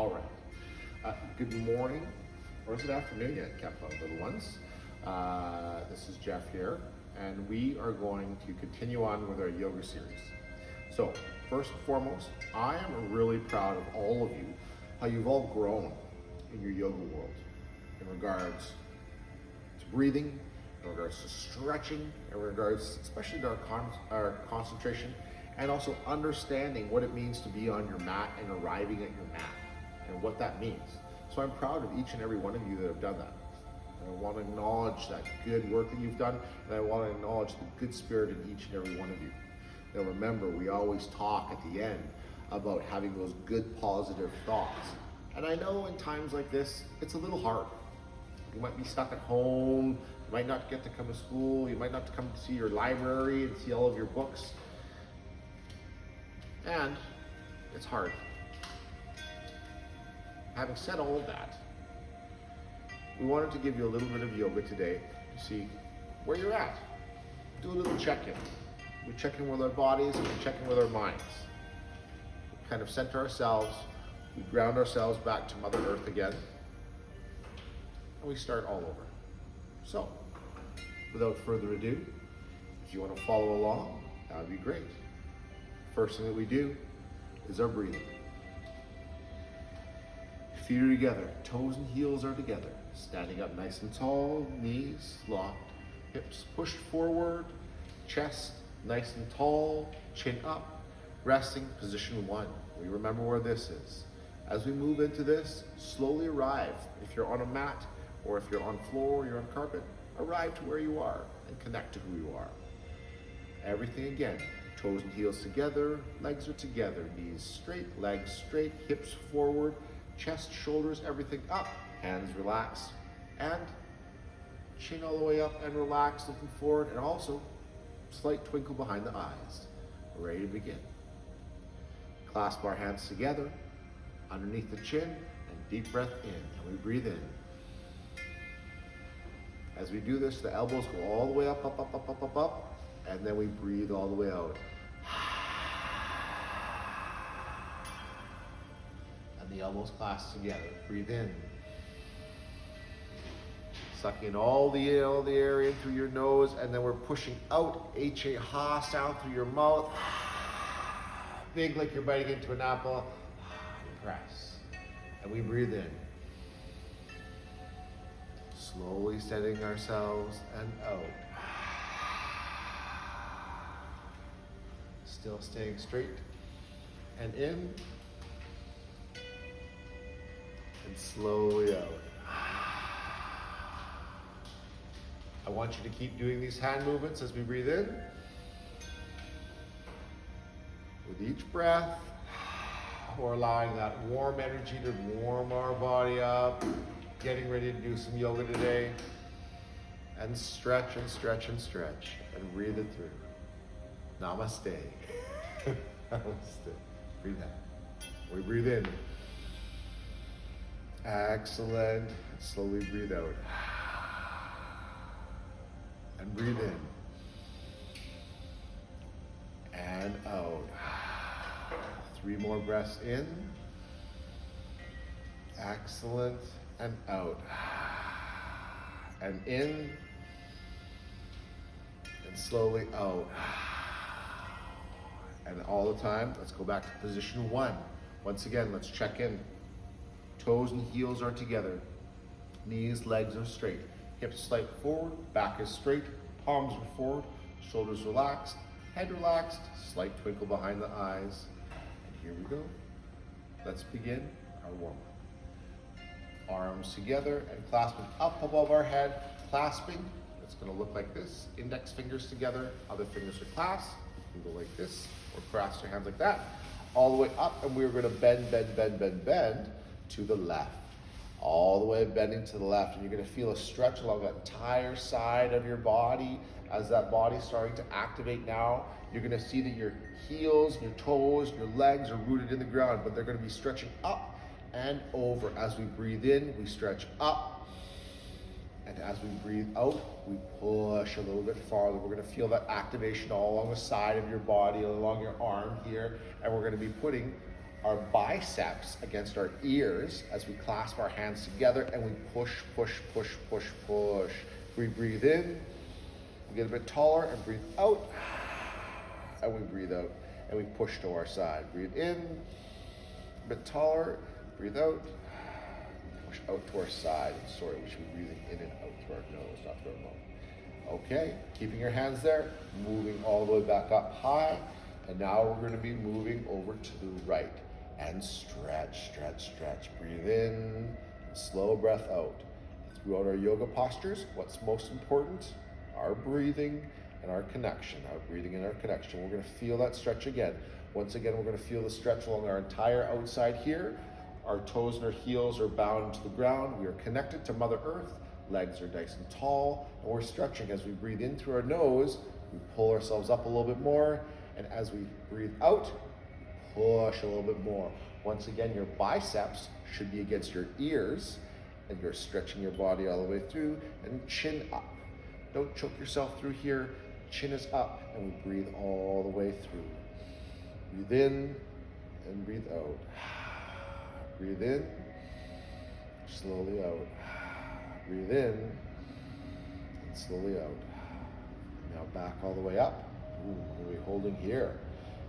All right. Good morning, or is it afternoon yet, Kaplan little ones? This is Jeff here, and we are going to continue on with our yoga series. So, first and foremost, I am really proud of all of you, how you've all grown in your yoga world in regards to breathing, in regards to stretching, in regards especially to our concentration, and also understanding what it means to be on your mat and arriving at your mat and what that means. So I'm proud of each and every one of you that have done that. And I want to acknowledge that good work that you've done, and I want to acknowledge the good spirit in each and every one of you. Now remember, we always talk at the end about having those good positive thoughts. And I know in times like this, it's a little hard. You might be stuck at home, you might not get to come to school, you might not come to see your library and see all of your books. And it's hard. Having said all of that, we wanted to give you a little bit of yoga today to see where you're at. Do a little check-in. We check in with our bodies and we check in with our minds. We kind of center ourselves, we ground ourselves back to Mother Earth again, and we start all over. So, without further ado, if you want to follow along, that would be great. First thing that we do is our breathing. Feet are together, toes and heels are together. Standing up nice and tall, knees locked, hips pushed forward, chest nice and tall, chin up, resting, position 1. We remember where this is. As we move into this, slowly arrive. If you're on a mat, or if you're on floor, or you're on carpet, arrive to where you are and connect to who you are. Everything again, toes and heels together, legs are together, knees straight, legs straight, hips forward, chest, shoulders, everything up, hands relaxed, and chin all the way up and relaxed, looking forward, and also slight twinkle behind the eyes. We're ready to begin. Clasp our hands together, underneath the chin, and deep breath in, and we breathe in. As we do this, the elbows go all the way up, up, up, up, up, up, up, and then we breathe all the way out. And the elbows clasp together. Breathe in. Suck in all the air in through your nose, and then we're pushing out, H-A, ha, sound through your mouth. Big like you're biting into an apple. Press. And we breathe in. Slowly setting ourselves and out. Still staying straight. And in. And slowly out. I want you to keep doing these hand movements as we breathe in. With each breath, we're allowing that warm energy to warm our body up. Getting ready to do some yoga today. And stretch and stretch and stretch. And breathe it through. Namaste. Namaste. Breathe out. We breathe in. Excellent. Slowly breathe out. And breathe in. And out. 3 more breaths in. Excellent. And out. And in. And slowly out. And all the time, let's go back to position 1. Once again, let's check in. Toes and heels are together. Knees, legs are straight. Hips slight forward, back is straight, palms are forward, shoulders relaxed, head relaxed, slight twinkle behind the eyes. And here we go. Let's begin our warm-up. Arms together and clasping up above our head, clasping. It's going to look like this. Index fingers together, other fingers are clasped. You can go like this, or cross your hands like that, all the way up, and we're going to bend, bend, bend, bend, bend to the left. All the way bending to the left, and you're going to feel a stretch along that entire side of your body. As that body's starting to activate now, you're going to see that your heels, your toes, your legs are rooted in the ground, but they're going to be stretching up and over. As we breathe in, we stretch up, and as we breathe out, we push a little bit farther. We're going to feel that activation all along the side of your body, along your arm here, and we're going to be putting our biceps against our ears as we clasp our hands together and we push, push, push, push, push. We breathe in, we get a bit taller and breathe out, and we breathe out and we push to our side. Breathe in, a bit taller, breathe out, push out to our side. Sorry, we should be breathing in and out through our nose, not through our mouth. Okay, keeping your hands there, moving all the way back up high, and now we're going to be moving over to the right. And stretch, stretch, stretch. Breathe in, slow breath out. Throughout our yoga postures, what's most important? Our breathing and our connection. Our breathing and our connection. We're going to feel that stretch again. Once again, we're going to feel the stretch along our entire outside here. Our toes and our heels are bound to the ground. We are connected to Mother Earth. Legs are nice and tall, and we're stretching. As we breathe in through our nose, we pull ourselves up a little bit more, and as we breathe out, push a little bit more. Once again, your biceps should be against your ears, and you're stretching your body all the way through, and chin up. Don't choke yourself through here. Chin is up, and we breathe all the way through. Breathe in and breathe out. Breathe in, slowly out. Breathe in and slowly out. Now back all the way up. Ooh, we're holding here.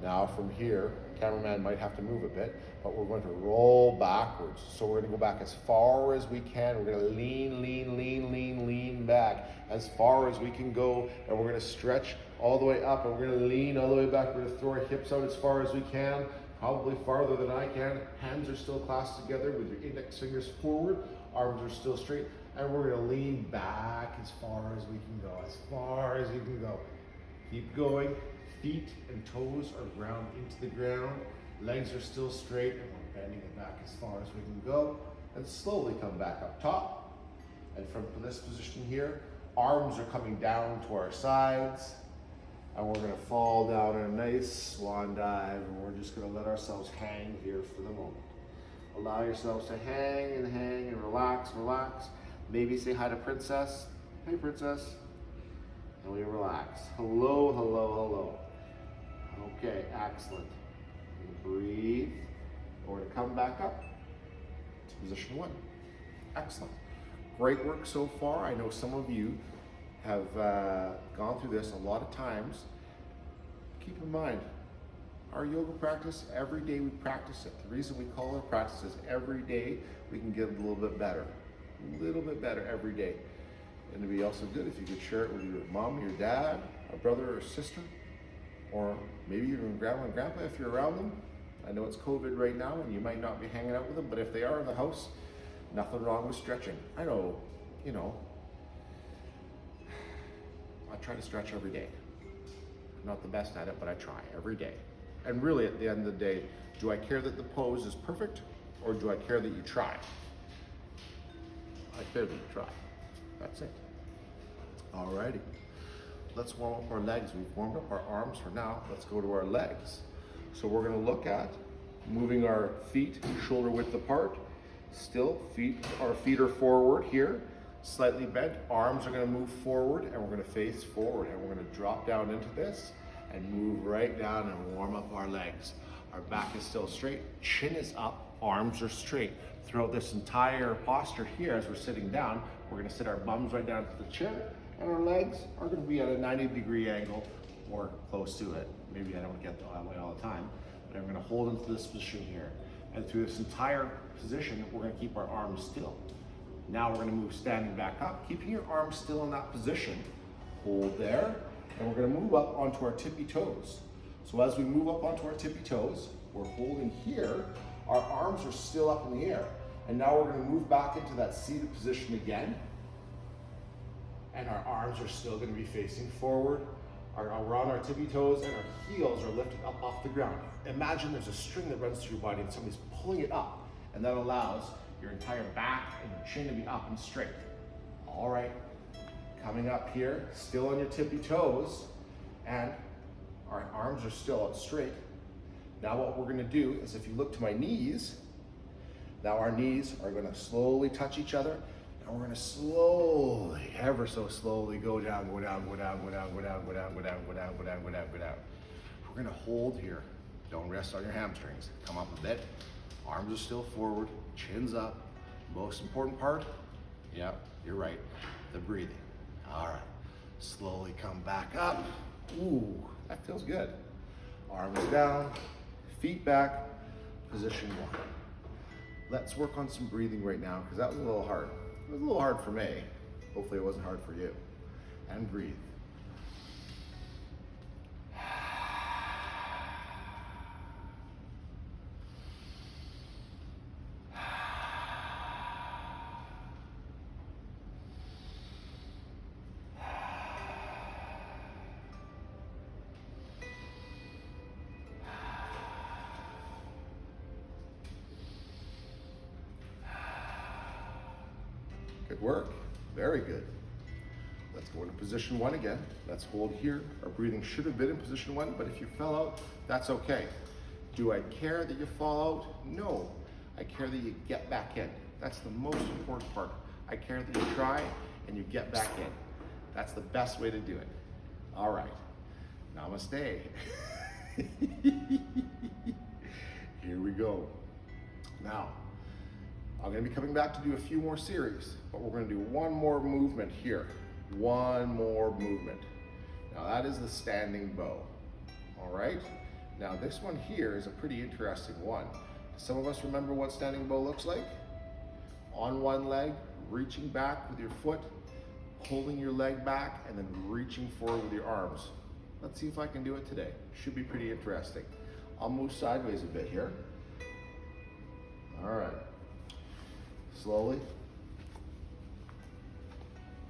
Now from here, cameraman might have to move a bit, but we're going to roll backwards. So we're going to go back as far as we can. We're going to lean, lean, lean, lean, lean back as far as we can go. And we're going to stretch all the way up, and we're going to lean all the way back. We're going to throw our hips out as far as we can, probably farther than I can. Hands are still clasped together with your index fingers forward. Arms are still straight. And we're going to lean back as far as we can go, as far as you can go. Keep going. Feet and toes are ground into the ground. Legs are still straight, and we're bending it back as far as we can go. And slowly come back up top. And from this position here, arms are coming down to our sides. And we're going to fall down in a nice swan dive, and we're just going to let ourselves hang here for the moment. Allow yourselves to hang and relax, relax. Maybe say hi to Princess. Hey, Princess. And we relax. Hello, hello, hello. Okay, excellent. Breathe. We're going to come back up to position one. Excellent. Great work so far. I know some of you have gone through this a lot of times. Keep in mind, our yoga practice, every day we practice it. The reason we call it practice is every day we can get a little bit better. A little bit better every day. And it'd be also good if you could share it with your mom, your dad, a brother or sister, or maybe even grandma and grandpa if you're around them. I know it's COVID right now and you might not be hanging out with them, but if they are in the house, nothing wrong with stretching. I know, I try to stretch every day. I'm not the best at it, but I try every day. And really at the end of the day, do I care that the pose is perfect, or do I care that you try? I care that you try. That's it. Alrighty. Let's warm up our legs. We've warmed up our arms for now. Let's go to our legs. So we're going to look at moving our feet shoulder width apart. Still, our feet are forward here, slightly bent. Arms are going to move forward, and we're going to face forward, and we're going to drop down into this and move right down and warm up our legs. Our back is still straight, chin is up, arms are straight. Throughout this entire posture here, as we're sitting down, we're going to sit our bums right down to the chair, and our legs are going to be at a 90-degree angle or close to it. Maybe I don't get that way all the time, but I'm going to hold into this position here. And through this entire position, we're going to keep our arms still. Now we're going to move standing back up, keeping your arms still in that position. Hold there, and we're going to move up onto our tippy toes. So as we move up onto our tippy toes, we're holding here. Our arms are still up in the air. And now we're going to move back into that seated position again. And our arms are still going to be facing forward. We're on our tippy toes, and our heels are lifted up off the ground. Imagine there's a string that runs through your body and somebody's pulling it up. And that allows your entire back and your chin to be up and straight. All right, coming up here, still on your tippy toes, and our arms are still out straight. Now what we're going to do is, if you look to my knees, now our knees are going to slowly touch each other, and we're going to slowly, ever so slowly, go down, go down, go down, go down, go down, go down, go down, go down, go down, go down, go down. We're going to hold here. Don't rest on your hamstrings. Come up a bit. Arms are still forward, chin's up. Most important part, yep, you're right, the breathing. All right, slowly come back up. Ooh, that feels good. Arms down, feet back, position one. Let's work on some breathing right now because that was a little hard. It was a little hard for me. Hopefully it wasn't hard for you. And breathe. Good work, very good. Let's go into position one again. Let's hold here. Our breathing should have been in position one, but if you fell out, that's okay. Do I care that you fall out? No, I care that you get back in. That's the most important part. I care that you try and you get back in. That's the best way to do it. All right, namaste. Here we go. Now, I'm gonna be coming back to do a few more series, but we're gonna do one more movement here. One more movement. Now that is the standing bow, all right? Now this one here is a pretty interesting one. Some of us remember what standing bow looks like? On one leg, reaching back with your foot, holding your leg back, and then reaching forward with your arms. Let's see if I can do it today. Should be pretty interesting. I'll move sideways a bit here. All right. Slowly.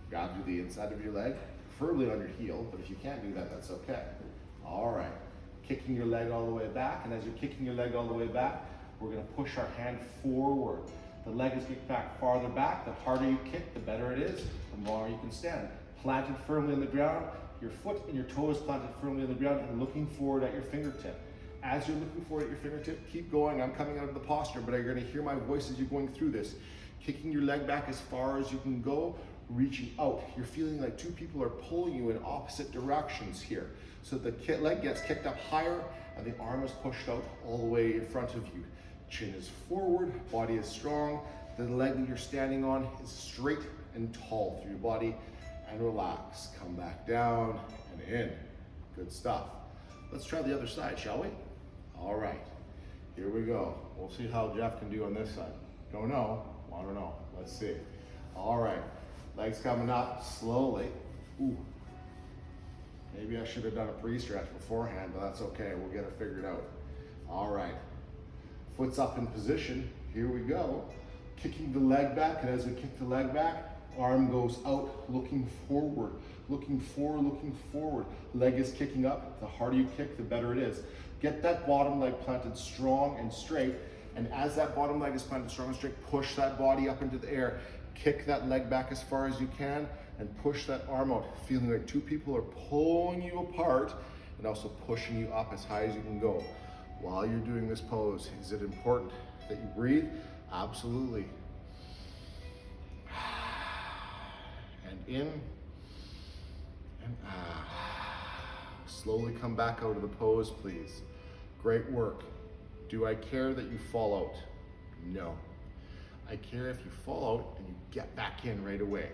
Grab to the inside of your leg, preferably on your heel, but if you can't do that, that's okay. All right. Kicking your leg all the way back, and as you're kicking your leg all the way back, we're gonna push our hand forward. The leg is kicked back farther back. The harder you kick, the better it is, the longer you can stand. Planted firmly on the ground, your foot and your toe is planted firmly on the ground and looking forward at your fingertip. As you're looking forward at your fingertip, keep going. I'm coming out of the posture, but you're gonna hear my voice as you're going through this. Kicking your leg back as far as you can go, reaching out. You're feeling like two people are pulling you in opposite directions here. So the leg gets kicked up higher and the arm is pushed out all the way in front of you. Chin is forward, body is strong. The leg that you're standing on is straight and tall through your body, and relax. Come back down and in. Good stuff. Let's try the other side, shall we? All right, here we go. We'll see how Jeff can do on this side. Don't know, wanna know. Let's see. All right, legs coming up slowly. Ooh. Maybe I should have done a pre-stretch beforehand, but that's okay. We'll get it figured out. All right, foot's up in position. Here we go. Kicking the leg back, and as we kick the leg back, arm goes out, looking forward, looking forward, looking forward. Leg is kicking up. The harder you kick, the better it is. Get that bottom leg planted strong and straight, and as that bottom leg is planted strong and straight, push that body up into the air. Kick that leg back as far as you can, and push that arm out, feeling like two people are pulling you apart and also pushing you up as high as you can go. While you're doing this pose, is it important that you breathe? Absolutely. And in, and out. Slowly come back out of the pose, please. Great work. Do I care that you fall out? No. I care if you fall out and you get back in right away.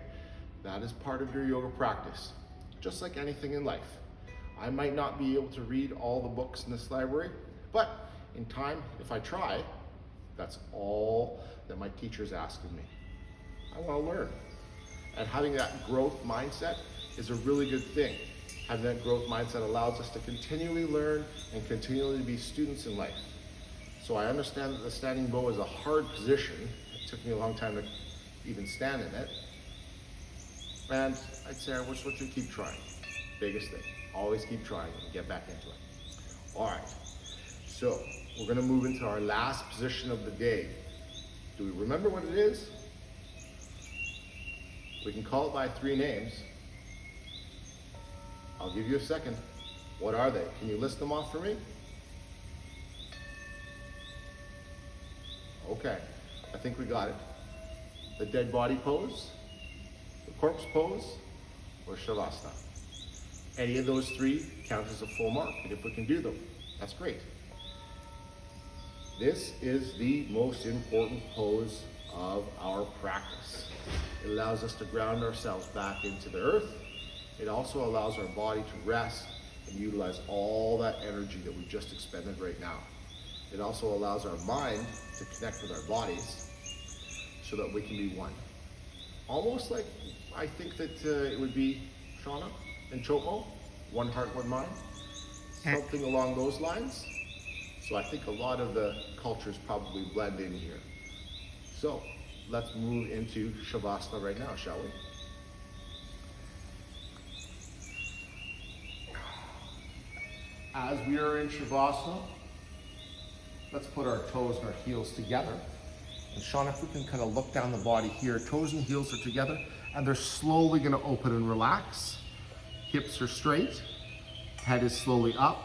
That is part of your yoga practice, just like anything in life. I might not be able to read all the books in this library, but in time, if I try, that's all that my teacher's asking me. I want to learn. And having that growth mindset is a really good thing. Having that growth mindset allows us to continually learn and continually be students in life. So I understand that the standing bow is a hard position. It took me a long time to even stand in it. And I'd say I wish you keep trying. Biggest thing, always keep trying and get back into it. All right, so we're gonna move into our last position of the day. Do we remember what it is? We can call it by 3 names. I'll give you a second. What are they? Can you list them off for me? Okay, I think we got it. The dead body pose, the corpse pose, or Shavasana. Any of those 3 count as a full mark, and if we can do them, that's great. This is the most important pose of our practice. It allows us to ground ourselves back into the earth. It also allows our body to rest and utilize all that energy that we just expended right now. It also allows our mind to connect with our bodies so that we can be one. Almost like, I think that it would be, Shauna and Chopo, one heart, one mind. Something along those lines. So I think a lot of the cultures probably blend in here. So let's move into Shavasana right now, shall we? As we are in Shavasana, let's put our toes and our heels together. And Shauna, if we can kind of look down the body here, toes and heels are together, and they're slowly going to open and relax. Hips are straight, head is slowly up.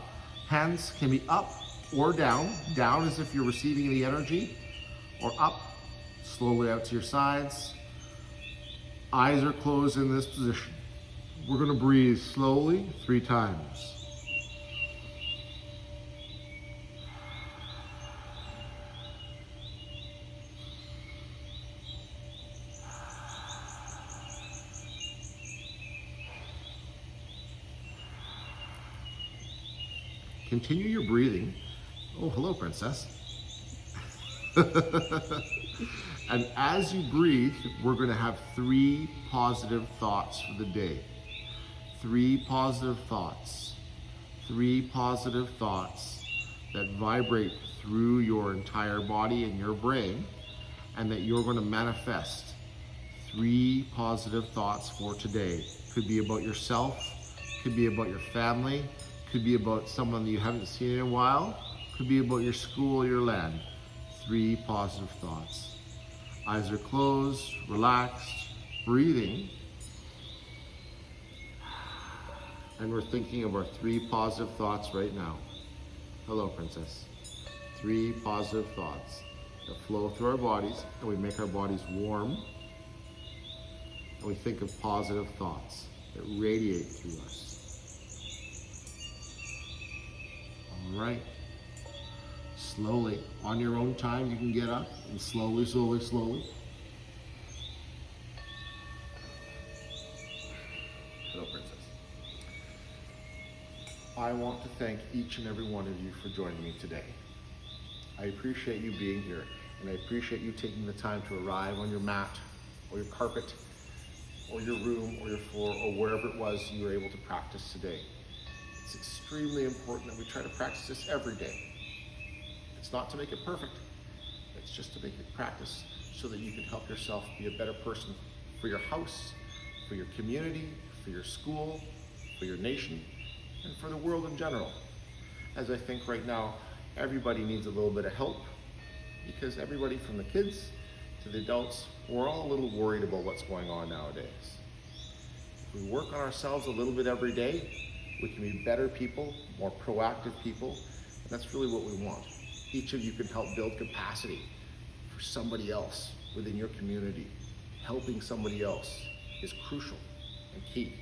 Hands can be up or down. Down as if you're receiving the energy, or up, slowly out to your sides. Eyes are closed in this position. We're going to breathe slowly 3 times. Continue your breathing. Oh, hello, princess. And as you breathe, we're going to have 3 positive thoughts for the day. 3 positive thoughts. 3 positive thoughts that vibrate through your entire body and your brain, and that you're going to manifest. 3 positive thoughts for today. Could be about yourself, could be about your family, could be about someone that you haven't seen in a while, could be about your school or your land. 3 positive thoughts. Eyes are closed, relaxed, breathing. And we're thinking of our 3 positive thoughts right now. Hello, princess. 3 positive thoughts that flow through our bodies, and we make our bodies warm. And we think of positive thoughts that radiate through us. All right. Slowly, on your own time, you can get up and slowly, slowly, slowly. Hello, princess. I want to thank each and every one of you for joining me today. I appreciate you being here, and I appreciate you taking the time to arrive on your mat, or your carpet, or your room, or your floor, or wherever it was you were able to practice today. It's extremely important that we try to practice this every day. It's not to make it perfect, it's just to make it practice so that you can help yourself be a better person for your house, for your community, for your school, for your nation, and for the world in general. As I think right now, everybody needs a little bit of help, because everybody from the kids to the adults, we're all a little worried about what's going on nowadays. If we work on ourselves a little bit every day, we can be better people, more proactive people, and that's really what we want. Each of you can help build capacity for somebody else within your community. Helping somebody else is crucial and key.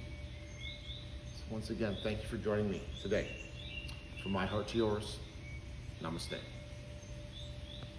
So once again, thank you for joining me today. From my heart to yours, namaste.